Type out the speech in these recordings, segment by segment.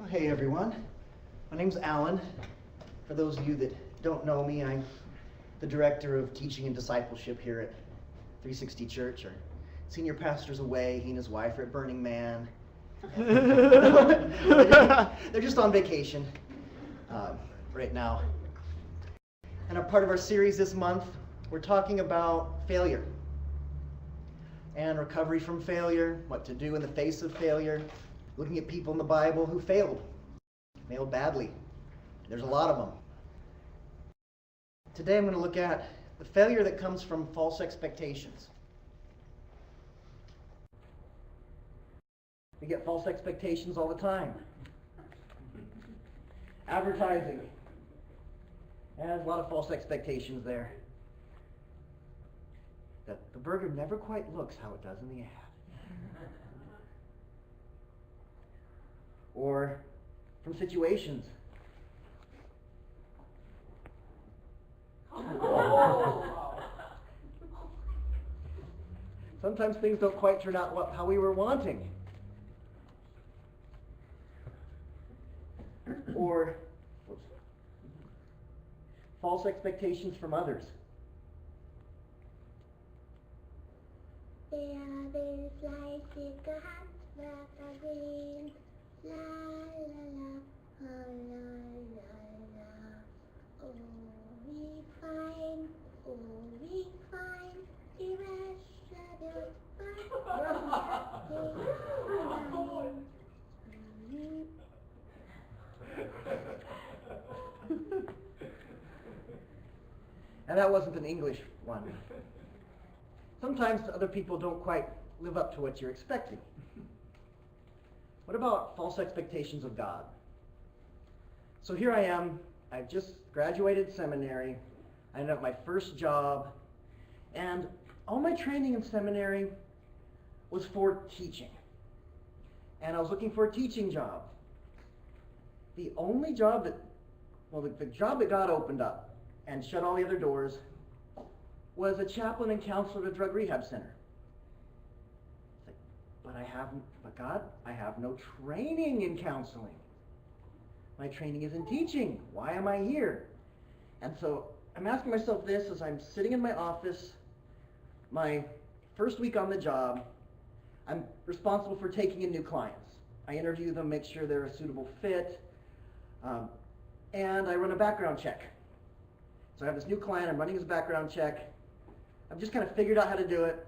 Hey everyone, my name's Alan. For those of you that don't know me, I'm the Director of Teaching and Discipleship here at 360 Church. Our senior pastor's away, he and his wife are at Burning Man. They're just on vacation right now. And a part of our series this month, we're talking about failure and recovery from failure, what to do in the face of failure, looking at people in the Bible who failed badly. There's a lot of them. Today I'm going to look at the failure that comes from false expectations. We get false expectations all the time. Advertising has a lot of false expectations there. That the burger never quite looks how it does in the ad. Or from situations. Sometimes things don't quite turn out how we were wanting. Or false expectations from others. La la la, oh la la la, oh we find the rest of And that wasn't an English one. Sometimes other people don't quite live up to what you're expecting. What about false expectations of God? So here I am, I've just graduated seminary, I ended up my first job, and all my training in seminary was for teaching. And I was looking for a teaching job. The only job the job that God opened up and shut all the other doors was a chaplain and counselor at a drug rehab center. But God, I have no training in counseling. My training is in teaching. Why am I here? And so I'm asking myself this as I'm sitting in my office, my first week on the job. I'm responsible for taking in new clients. I interview them, make sure they're a suitable fit, and I run a background check. So I have this new client, I'm running his background check. I've just kind of figured out how to do it.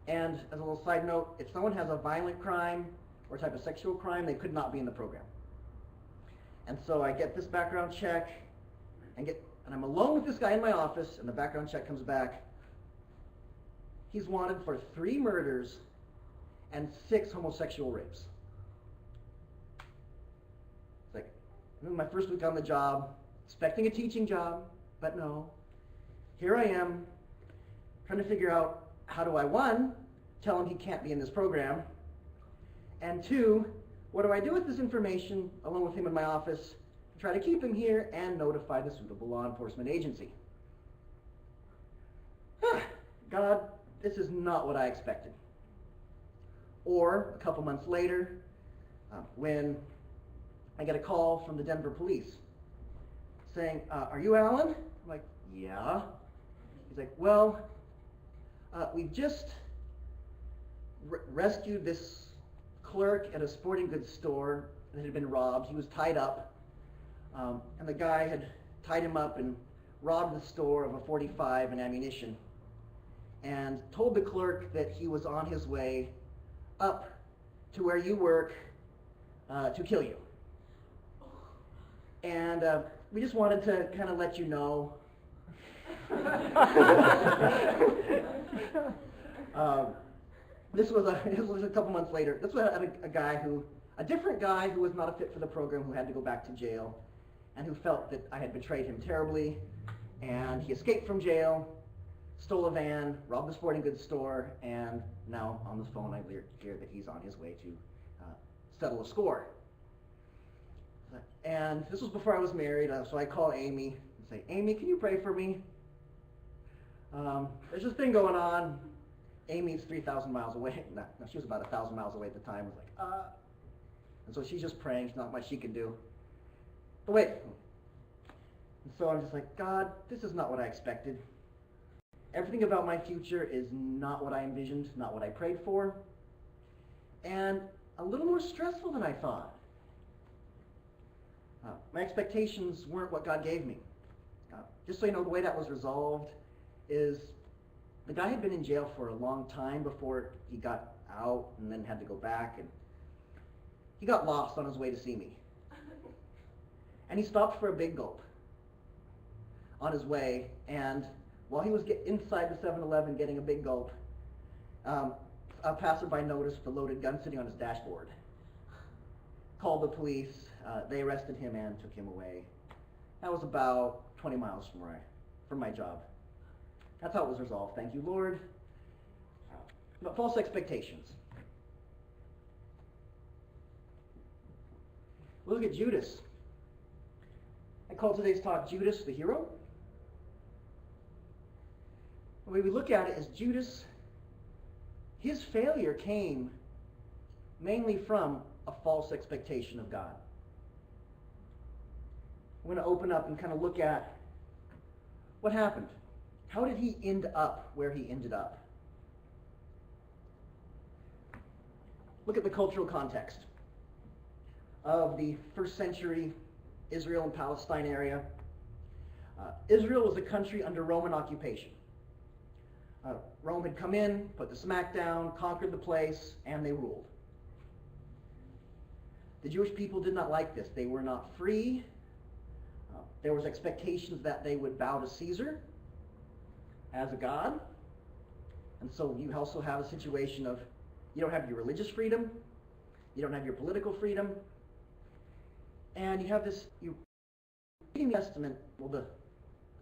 And as a little side note, if someone has a violent crime or type of sexual crime, they could not be in the program. And so I get this background check, and I'm alone with this guy in my office, and the background check comes back. He's wanted for 3 murders and 6 homosexual rapes. It's like, this is my first week on the job, expecting a teaching job, but no. Here I am, trying to figure out, how do I, 1, tell him he can't be in this program, and 2, what do I do with this information along with him in my office to try to keep him here and notify the suitable law enforcement agency? God, this is not what I expected. Or a couple months later, when I get a call from the Denver police saying, are you Alan? I'm like, yeah. He's like, well, we've just rescued this clerk at a sporting goods store that had been robbed. He was tied up, and the guy had tied him up and robbed the store of a .45 and ammunition, and told the clerk that he was on his way up to where you work to kill you. And we just wanted to kind of let you know. This was a couple months later. This was a different guy who was not a fit for the program, who had to go back to jail, and who felt that I had betrayed him terribly, and he escaped from jail, stole a van, robbed the sporting goods store, and now on the phone I hear that he's on his way to settle a score. And this was before I was married, so I call Amy and say, Amy, can you pray for me? There's this thing going on. Amy's 3,000 miles away. No, she was about 1,000 miles away at the time. I was like, And so she's just praying. There's not much she can do. But wait. And so I'm just like, God, this is not what I expected. Everything about my future is not what I envisioned, not what I prayed for, and a little more stressful than I thought. My expectations weren't what God gave me. Just so you know, the way that was resolved is the guy had been in jail for a long time before he got out and then had to go back, and he got lost on his way to see me. And he stopped for a Big Gulp on his way, and while he was inside the 7-Eleven getting a Big Gulp, a passerby noticed the loaded gun sitting on his dashboard. Called the police. They arrested him and took him away. That was about 20 miles from my job. That's how it was resolved. Thank you, Lord. But false expectations. Look at Judas. I call today's talk Judas the hero. The way we look at it is Judas, his failure came mainly from a false expectation of God. We're going to open up and kind of look at what happened. How did he end up where he ended up? Look at the cultural context of the first century Israel and Palestine area. Israel was a country under Roman occupation. Rome had come in, put the smack down, conquered the place, and they ruled. The Jewish people did not like this. They were not free. There was expectations that they would bow to Caesar as a god. And so you also have a situation of you don't have your religious freedom, you don't have your political freedom, and you have this, you reading the Testament, well, the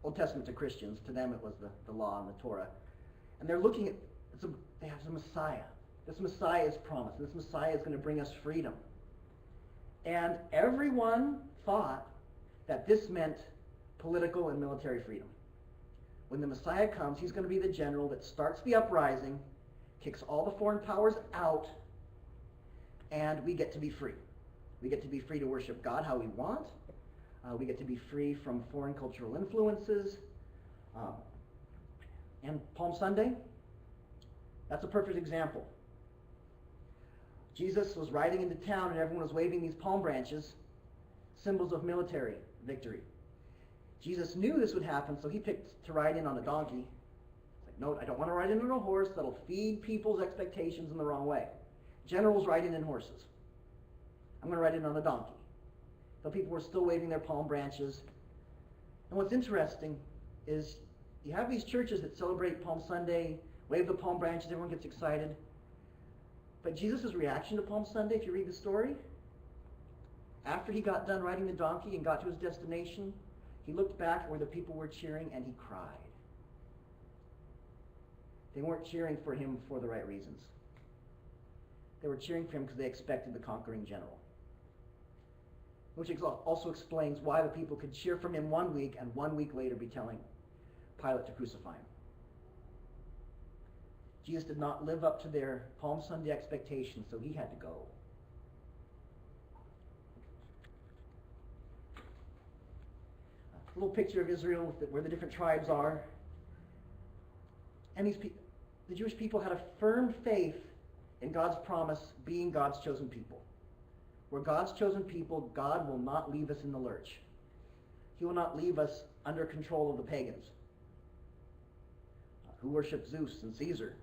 Old Testament to Christians, to them it was the law and the Torah, and they're looking at, they have the Messiah. This Messiah is promised. This Messiah is going to bring us freedom. And everyone thought that this meant political and military freedom. When the Messiah comes, he's going to be the general that starts the uprising, kicks all the foreign powers out, and we get to be free. We get to be free to worship God how we want. We get to be free from foreign cultural influences. And Palm Sunday, that's a perfect example. Jesus was riding into town and everyone was waving these palm branches, symbols of military victory. Jesus knew this would happen, so he picked to ride in on a donkey. He's like, no, I don't want to ride in on a horse. That'll feed people's expectations in the wrong way. Generals riding in horses. I'm going to ride in on a donkey. So people were still waving their palm branches. And what's interesting is you have these churches that celebrate Palm Sunday, wave the palm branches, everyone gets excited. But Jesus' reaction to Palm Sunday, if you read the story, after he got done riding the donkey and got to his destination, he looked back where the people were cheering and he cried. They weren't cheering for him for the right reasons. They were cheering for him because they expected the conquering general. Which also explains why the people could cheer for him 1 week and 1 week later be telling Pilate to crucify him. Jesus did not live up to their Palm Sunday expectations, so he had to go. A little picture of Israel where the different tribes are. And the Jewish people had a firm faith in God's promise being God's chosen people. We're God's chosen people. God will not leave us in the lurch. He will not leave us under control of the pagans who worship Zeus and Caesar.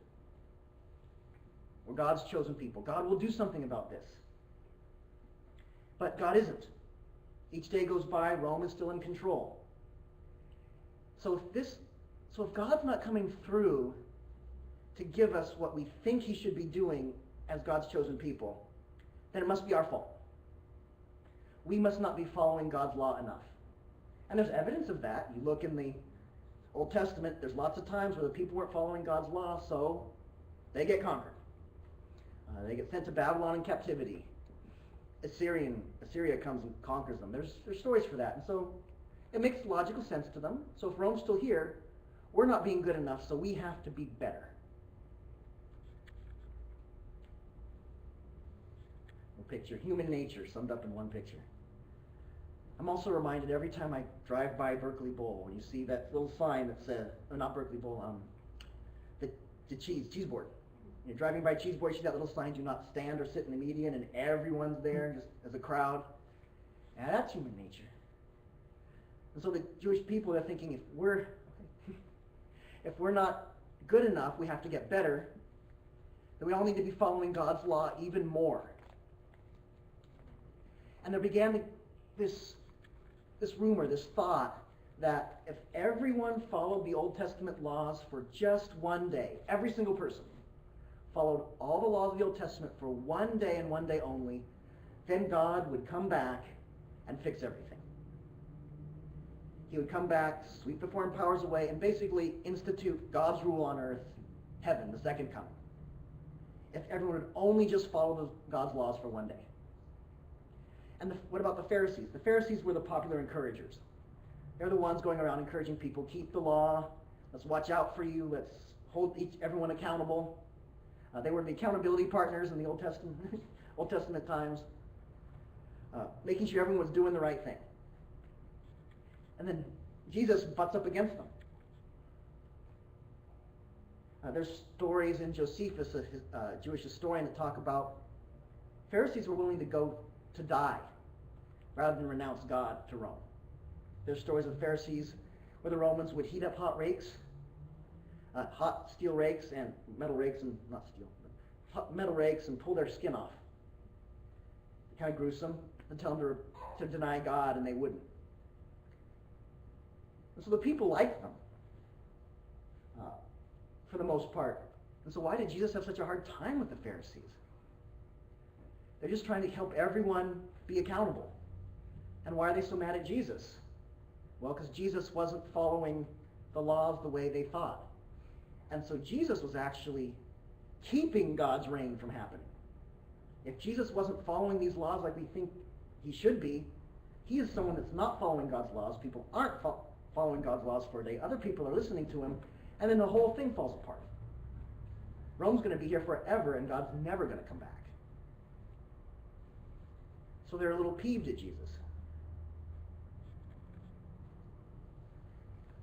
We're God's chosen people. God will do something about this. But God isn't. Each day goes by, Rome is still in control. So if God's not coming through to give us what we think he should be doing as God's chosen people, then it must be our fault. We must not be following God's law enough. And there's evidence of that. You look in the Old Testament, there's lots of times where the people weren't following God's law, so they get conquered. They get sent to Babylon in captivity. Assyria comes and conquers them. There's stories for that. And so it makes logical sense to them. So if Rome's still here, we're not being good enough, so we have to be better. picture, human nature summed up in one picture. I'm also reminded every time I drive by Berkeley Bowl, when you see that little sign that says, not Berkeley Bowl, the cheese board. You're driving by cheese board, you see that little sign, do not stand or sit in the median, and everyone's there just as a crowd. And that's human nature. And so the Jewish people are thinking, if we're not good enough, we have to get better, then we all need to be following God's law even more. And there began this rumor, this thought, that if everyone followed the Old Testament laws for just one day, every single person followed all the laws of the Old Testament for one day and one day only, then God would come back and fix everything. He would come back, sweep the foreign powers away, and basically institute God's rule on earth, heaven, the second coming. If everyone would only just follow God's laws for one day. And what about the Pharisees? The Pharisees were the popular encouragers. They're the ones going around encouraging people, keep the law, let's watch out for you, let's hold everyone accountable. They were the accountability partners in the Old Testament times, making sure everyone was doing the right thing. And then Jesus butts up against them. There's stories in Josephus, a Jewish historian, that talk about Pharisees were willing to go to die rather than renounce God to Rome. There's stories of Pharisees where the Romans would heat up hot steel rakes and metal rakes, and not steel, but metal rakes, and pull their skin off. Kind of gruesome, and tell them to deny God, and they wouldn't. And so the people liked them, for the most part. And so why did Jesus have such a hard time with the Pharisees? They're just trying to help everyone be accountable. And why are they so mad at Jesus? Well, because Jesus wasn't following the laws the way they thought. And so Jesus was actually keeping God's reign from happening. If Jesus wasn't following these laws like we think he should be, he is someone that's not following God's laws. People aren't following God's laws for a day. Other people are listening to him, and then the whole thing falls apart. Rome's going to be here forever, and God's never going to come back. So they're a little peeved at Jesus.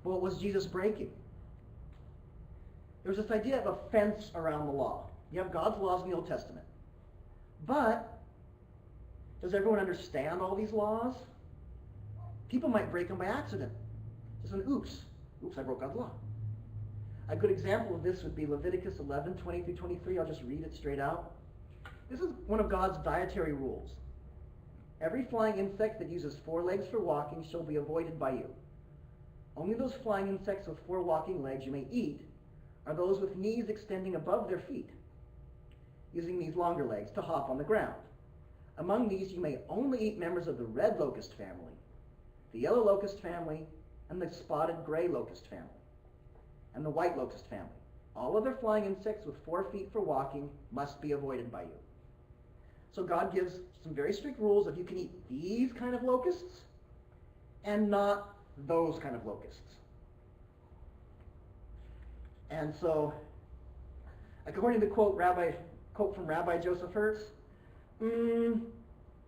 What was Jesus breaking? There was this idea of a fence around the law. You have God's laws in the Old Testament. But does everyone understand all these laws? People might break them by accident. Just an oops. Oops, I broke God's law. A good example of this would be Leviticus 11, 20 through 23. I'll just read it straight out. This is one of God's dietary rules. Every flying insect that uses 4 legs for walking shall be avoided by you. Only those flying insects with 4 walking legs you may eat are those with knees extending above their feet, using these longer legs to hop on the ground. Among these you may only eat members of the red locust family, the yellow locust family, and the spotted gray locust family, and the white locust family. All other flying insects with 4 feet for walking must be avoided by you. So God gives some very strict rules of you can eat these kind of locusts and not those kind of locusts. And so, according to the quote from Rabbi Joseph Hertz,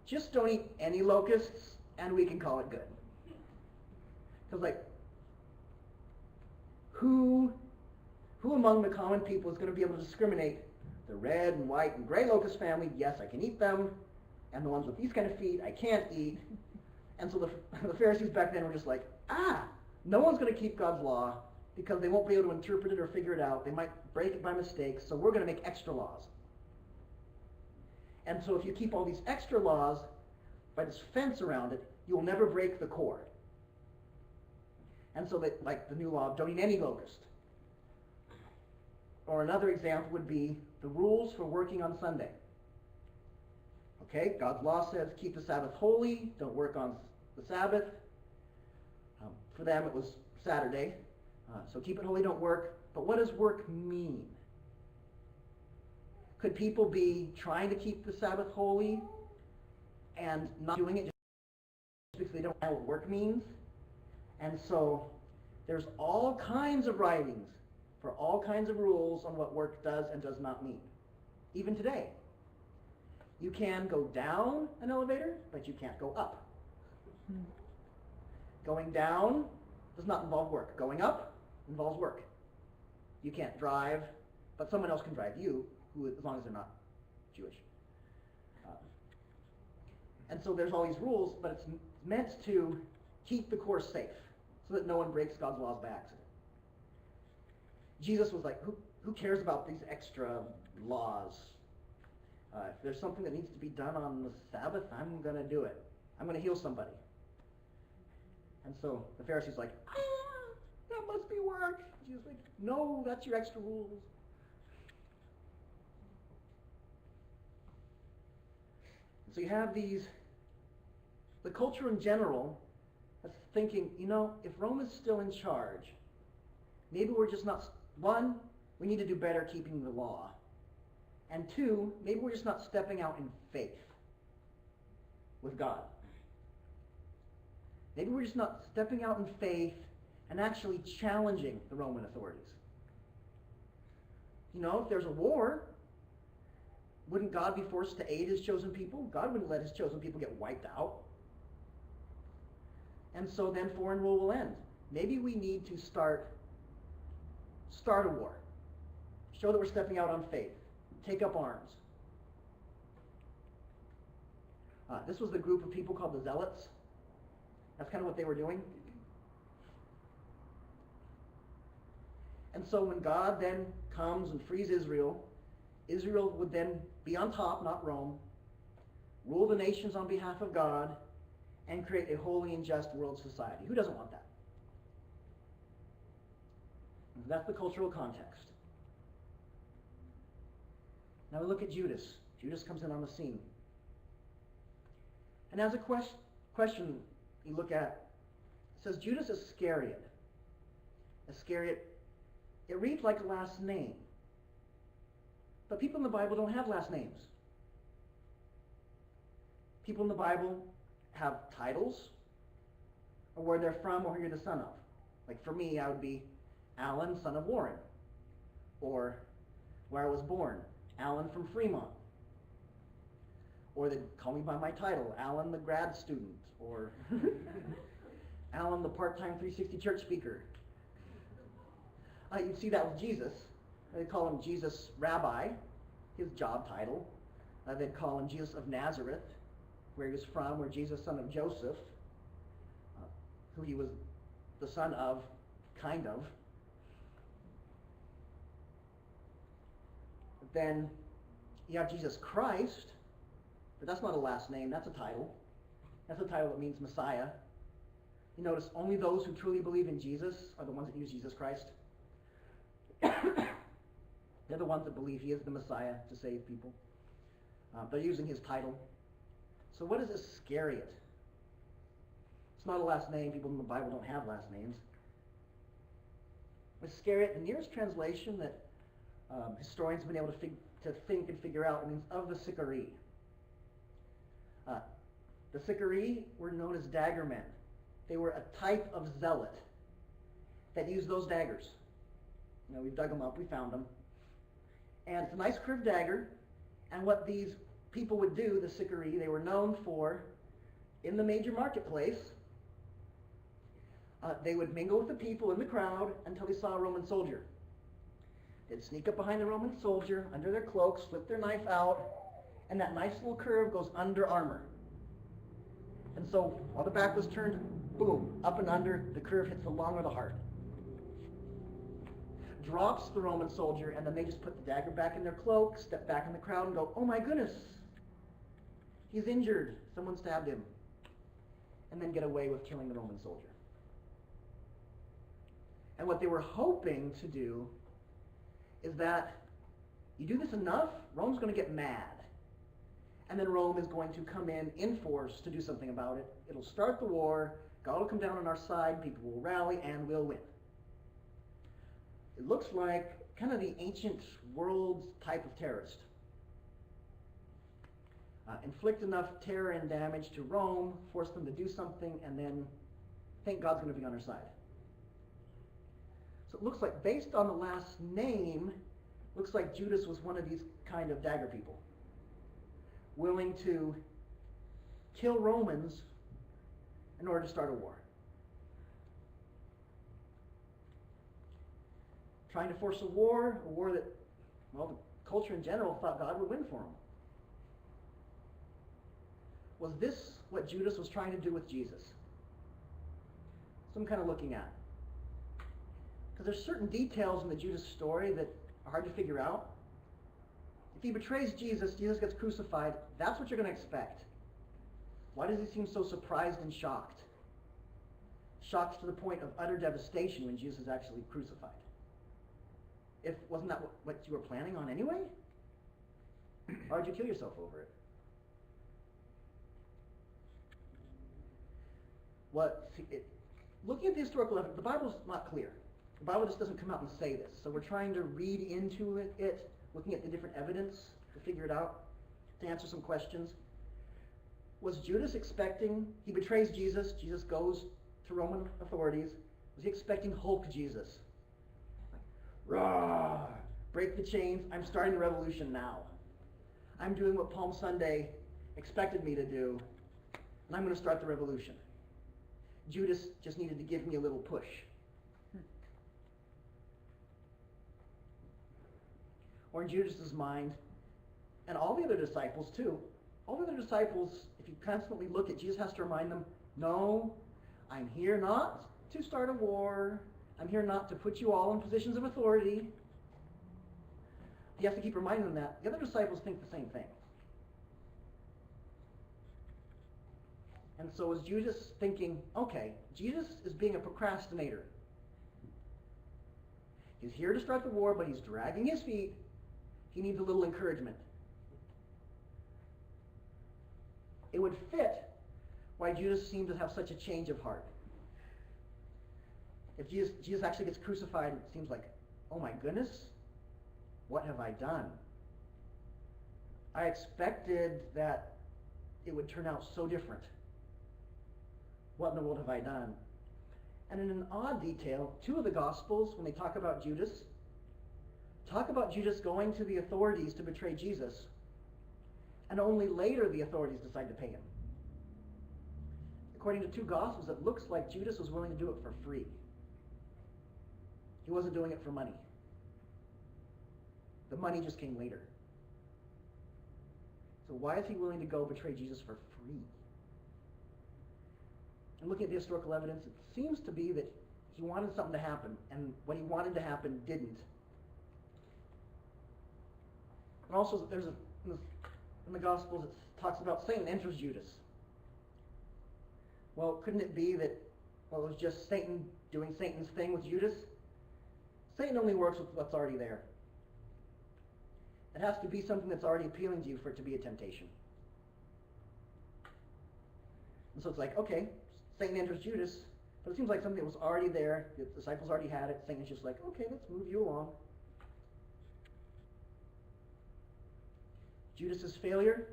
just don't eat any locusts and we can call it good. Because who among the common people is going to be able to discriminate the red and white and gray locust family? Yes, I can eat them, and the ones with these kind of feet I can't eat. And so the Pharisees back then were just like, no one's going to keep God's law because they won't be able to interpret it or figure it out. They might break it by mistake, so we're going to make extra laws. And so if you keep all these extra laws by this fence around it, you'll never break the core. And so that, like the new law, don't eat any locust. Or another example would be the rules for working on Sunday. Okay, God's law says keep the Sabbath holy, don't work on the Sabbath. For them it was Saturday. So keep it holy, don't work. But what does work mean? Could people be trying to keep the Sabbath holy and not doing it just because they don't know what work means? And so there's all kinds of writings for all kinds of rules on what work does and does not mean, even today. You can go down an elevator, but you can't go up. Going down does not involve work. Going up involves work. You can't drive, but someone else can drive you, as long as they're not Jewish. And so there's all these rules, but it's meant to keep the course safe so that no one breaks God's laws by accident. Jesus was like, who cares about these extra laws? If there's something that needs to be done on the Sabbath, I'm going to do it. I'm going to heal somebody. And so the Pharisees like, that must be work. Jesus like, no, that's your extra rules. And so you have the culture in general that's thinking, if Rome is still in charge, maybe we're just not, one, we need to do better keeping the law. And two, maybe we're just not stepping out in faith with God. Maybe we're just not stepping out in faith and actually challenging the Roman authorities. If there's a war, wouldn't God be forced to aid his chosen people? God wouldn't let his chosen people get wiped out. And so then foreign rule will end. Maybe we need to start a war. Show that we're stepping out on faith. Take up arms. This was the group of people called the Zealots. That's kind of what they were doing. And so when God then comes and frees Israel, Israel would then be on top, not Rome, rule the nations on behalf of God, and create a holy and just world society. Who doesn't want that? That's the cultural context. Now we look at Judas. Judas comes in on the scene. And as a question you look at, it says Judas Iscariot. Iscariot, it reads like a last name. But people in the Bible don't have last names. People in the Bible have titles, or where they're from, or who you're the son of. Like for me, I would be Alan, son of Warren. Or where I was born, Alan from Fremont. Or they'd call me by my title, Alan the grad student, or Alan the part-time 360 church speaker. You'd see that with Jesus. They'd call him Jesus Rabbi, his job title. They'd call him Jesus of Nazareth, where he was from, where Jesus, son of Joseph, who he was the son of, kind of. But then you have Jesus Christ, but that's not a last name, that's a title. That's a title that means Messiah. You notice only those who truly believe in Jesus are the ones that use Jesus Christ. They're the ones that believe he is the Messiah to save people. They're using his title. So what is Iscariot? It's not a last name. People in the Bible don't have last names. Iscariot, the nearest translation that historians have been able to think and figure out, means of the Sicarii. The Sicarii were known as dagger men. They were a type of zealot that used those daggers. We dug them up, we found them. And it's a nice curved dagger. And what these people would do, the Sicarii, they were known for, in the major marketplace, they would mingle with the people in the crowd until they saw a Roman soldier. They'd sneak up behind the Roman soldier, under their cloak, slip their knife out, and that nice little curve goes under armor. And so, while the back was turned, boom, up and under, the curve hits the lung or the heart. Drops the Roman soldier, and then they just put the dagger back in their cloak, step back in the crowd, and go, oh my goodness, he's injured, someone stabbed him. And then get away with killing the Roman soldier. And what they were hoping to do is that you do this enough, Rome's going to get mad. And then Rome is going to come in force to do something about it. It'll start the war, God will come down on our side, people will rally, and we'll win. It looks like kind of the ancient world type of terrorist. Inflict enough terror and damage to Rome, force them to do something, and then think God's going to be on our side. So it looks like, based on the last name, looks like Judas was one of these kind of dagger people. willing to kill Romans in order to start a war. Trying to force a war that, well, the culture in general thought God would win for him. Was this what Judas was trying to do with Jesus? So I'm kind of looking at. Because there's certain details in the Judas story that are hard to figure out. If he betrays Jesus, Jesus gets crucified, that's what you're going to expect. Why does he seem so surprised and shocked? Shocked to the point of utter devastation when Jesus is actually crucified. Wasn't that what you were planning on anyway? Why would you kill yourself over it? Looking at the historical evidence, the Bible's not clear. The Bible just doesn't come out and say this. So we're trying to read into it, looking at the different evidence to figure it out, to answer some questions. Was Judas expecting, he betrays Jesus, Jesus goes to Roman authorities, was he expecting Hulk Jesus? Rah! Break the chains, I'm starting the revolution now. I'm doing what Palm Sunday expected me to do, and I'm going to start the revolution. Judas just needed to give me a little push. Or in Judas's mind, and all the other disciples too, all the other disciples, if you constantly look at, Jesus has to remind them, no, I'm here not to start a war. I'm here not to put you all in positions of authority. You have to keep reminding them that. The other disciples think the same thing. And so was Judas thinking, okay, Jesus is being a procrastinator. He's here to start the war, but he's dragging his feet. He needs a little encouragement. It would fit why Judas seemed to have such a change of heart. If Jesus actually gets crucified, it seems like, oh my goodness, what have I done? I expected that it would turn out so different. What in the world have I done? And in an odd detail, two of the Gospels, when they talk about Judas going to the authorities to betray Jesus, and only later the authorities decide to pay him. According to two Gospels, it looks like Judas was willing to do it for free. He wasn't doing it for money. The money just came later. So why is he willing to go betray Jesus for free? And looking at the historical evidence, it seems to be that he wanted something to happen, and what he wanted to happen didn't. And also, in the Gospels, it talks about Satan enters Judas. Well, couldn't it be that, it was just Satan doing Satan's thing with Judas? Satan only works with what's already there. It has to be something that's already appealing to you for it to be a temptation. And so it's like, okay, Satan enters Judas, but it seems like something that was already there. The disciples already had it. Satan's just like, okay, let's move you along. Judas's failure,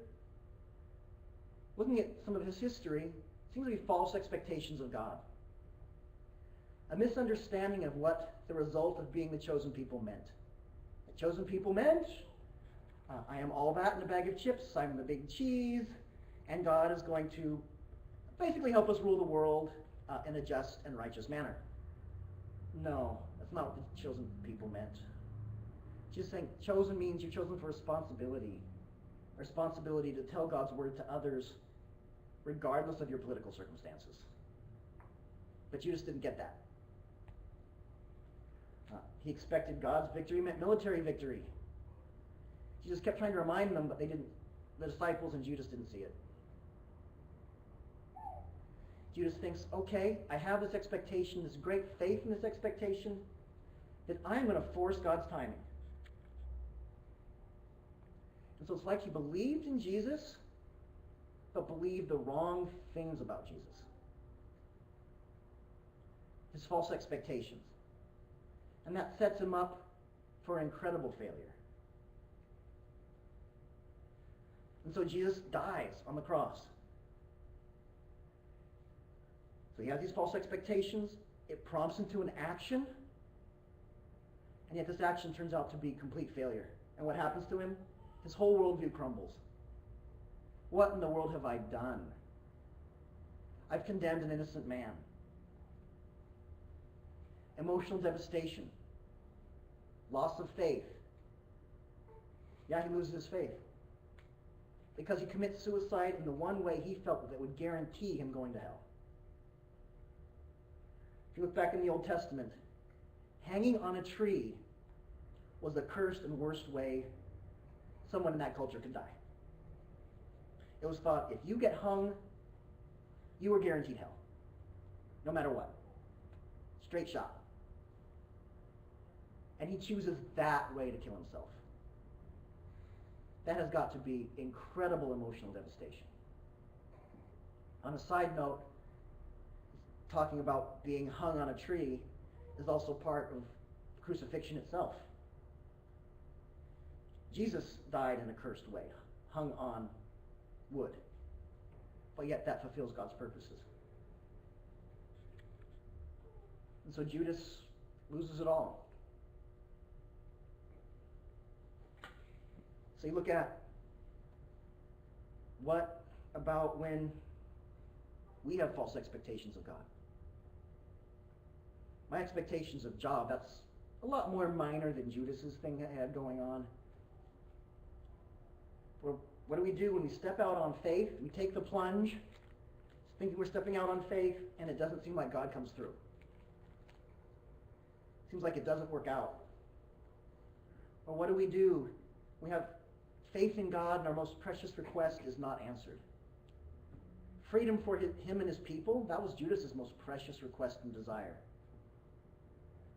looking at some of his history, seems to be false expectations of God. A misunderstanding of what the result of being the chosen people meant. The chosen people meant, I am all that in a bag of chips, I'm the big cheese, and God is going to basically help us rule the world in a just and righteous manner. No, that's not what the chosen people meant. Just saying chosen means you're chosen for responsibility. Responsibility to tell God's word to others regardless of your political circumstances. But Judas didn't get that. He expected God's victory meant military victory. Jesus kept trying to remind them, but they didn't. The disciples and Judas didn't see it. Judas thinks, okay, I have this expectation, this great faith in this expectation, that I'm going to force God's timing. And so it's like he believed in Jesus, but believed the wrong things about Jesus. His false expectations. And that sets him up for incredible failure. And so Jesus dies on the cross. So he has these false expectations. It prompts him to an action. And yet this action turns out to be complete failure. And what happens to him? His whole worldview crumbles. What in the world have I done? I've condemned an innocent man. Emotional devastation. Loss of faith. Yeah, he loses his faith. Because he commits suicide in the one way he felt that would guarantee him going to hell. If you look back in the Old Testament, hanging on a tree was the cursed and worst way someone in that culture could die. It was thought, if you get hung, you were guaranteed hell. No matter what. Straight shot. And he chooses that way to kill himself. That has got to be incredible emotional devastation. On a side note, talking about being hung on a tree is also part of crucifixion itself. Jesus died in a cursed way, hung on wood. But yet that fulfills God's purposes. And so Judas loses it all. So you look at what about when we have false expectations of God. My expectations of job, that's a lot more minor than Judas's thing that had going on. What do we do when we step out on faith? We take the plunge, thinking we're stepping out on faith, and it doesn't seem like God comes through. Seems like it doesn't work out. Or what do? We have faith in God, and our most precious request is not answered. Freedom for him and his people, that was Judas's most precious request and desire.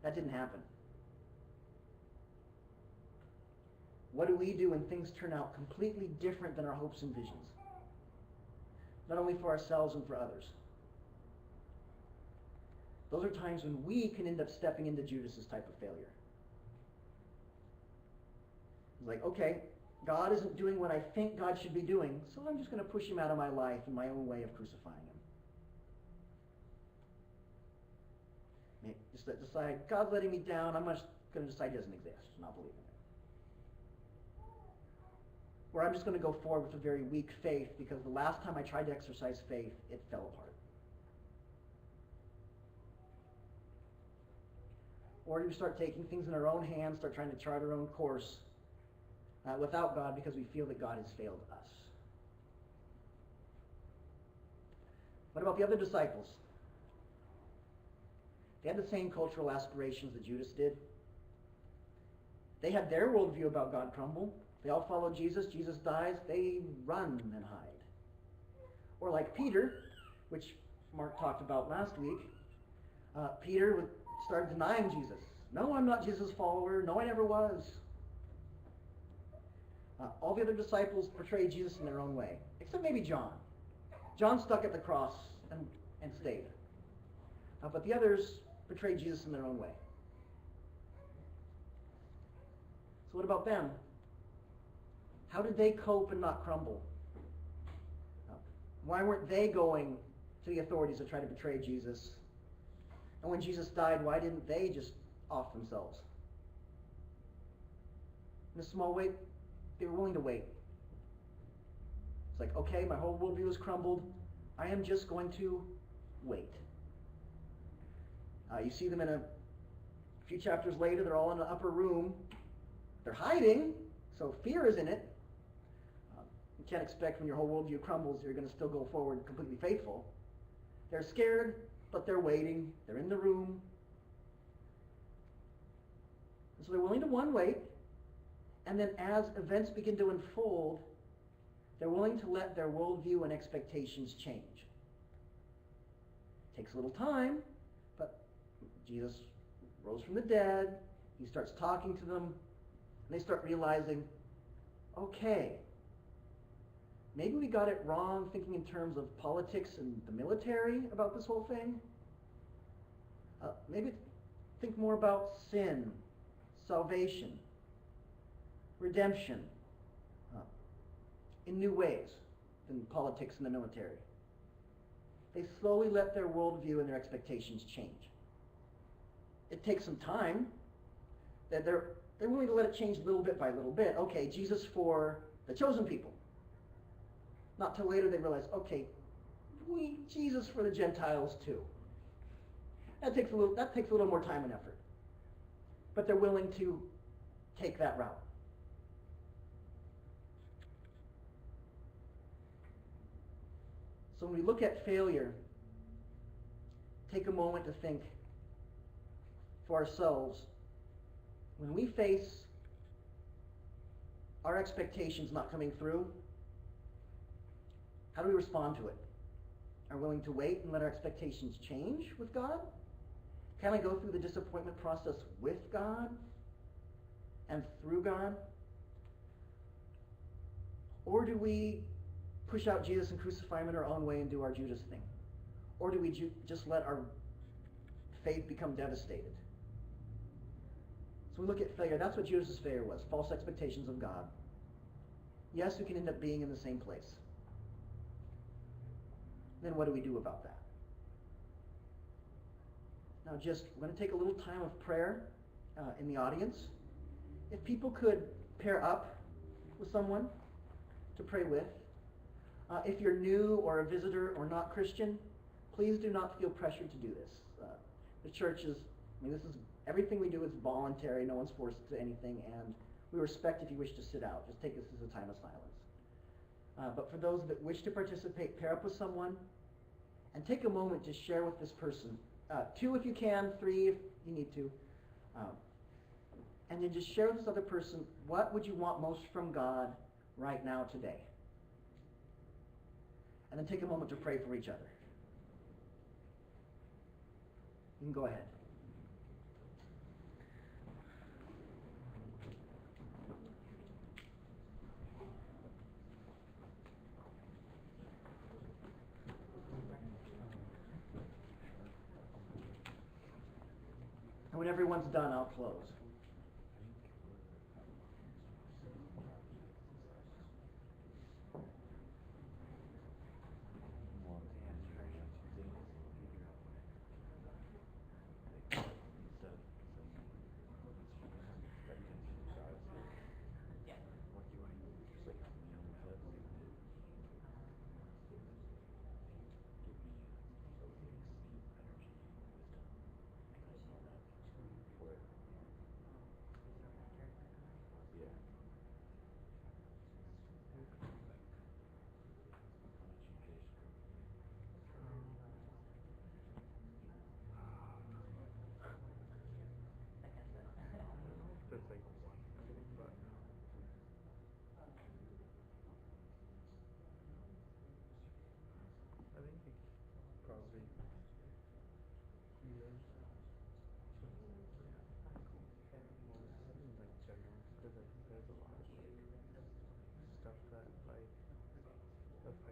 That didn't happen. What do we do when things turn out completely different than our hopes and visions? Not only for ourselves and for others. Those are times when we can end up stepping into Judas's type of failure. It's like, okay, God isn't doing what I think God should be doing, so I'm just going to push him out of my life in my own way of crucifying him. Just decide, God's letting me down, I'm just going to decide he doesn't exist, not believe in him. Or I'm just going to go forward with a very weak faith because the last time I tried to exercise faith, it fell apart. Or you start taking things in our own hands, start trying to chart our own course without God because we feel that God has failed us. What about the other disciples? They had the same cultural aspirations that Judas did. They had their worldview about God crumble. They all follow Jesus. Jesus dies. They run and hide. Or like Peter, which Mark talked about last week. Peter started denying Jesus. No, I'm not Jesus' follower. No, I never was. All the other disciples portrayed Jesus in their own way, except maybe John. John stuck at the cross and stayed. But the others portrayed Jesus in their own way. So what about them? How did they cope and not crumble? Why weren't they going to the authorities to try to betray Jesus? And when Jesus died, why didn't they just off themselves? In a small way, they were willing to wait. It's like, okay, my whole worldview has crumbled. I am just going to wait. You see them in a few chapters later, they're all in an upper room. They're hiding, so fear is in it. You can't expect when your whole worldview crumbles, you're going to still go forward completely faithful. They're scared, but they're waiting. They're in the room. And so they're willing to wait. And then as events begin to unfold, they're willing to let their worldview and expectations change. It takes a little time, but Jesus rose from the dead. He starts talking to them, and they start realizing, okay, maybe we got it wrong thinking in terms of politics and the military about this whole thing. Maybe think more about sin, salvation, redemption in new ways than politics and the military. They slowly let their worldview and their expectations change. It takes some time. They're willing to let it change little bit by little bit. Okay, Jesus for the chosen people. Not till later they realize, okay, we need Jesus for the Gentiles too. That takes a little more time and effort. But they're willing to take that route. So when we look at failure, take a moment to think for ourselves, when we face our expectations not coming through, how do we respond to it? Are we willing to wait and let our expectations change with God? Can I go through the disappointment process with God and through God? Or do we push out Jesus and crucify him in our own way and do our Judas thing? Or do we just let our faith become devastated? So we look at failure. That's what Judas' failure was, false expectations of God. Yes, we can end up being in the same place. Then what do we do about that? Now we're going to take a little time of prayer in the audience. If people could pair up with someone to pray with. If you're new or a visitor or not Christian, please do not feel pressured to do this. The church is, everything we do is voluntary. No one's forced to anything, and we respect if you wish to sit out. Just take this as a time of silence. But for those that wish to participate, pair up with someone and take a moment to share with this person. 2 if you can, 3 if you need to. And then just share with this other person, what would you want most from God right now today? And then take a moment to pray for each other. You can go ahead. And when everyone's done, I'll close.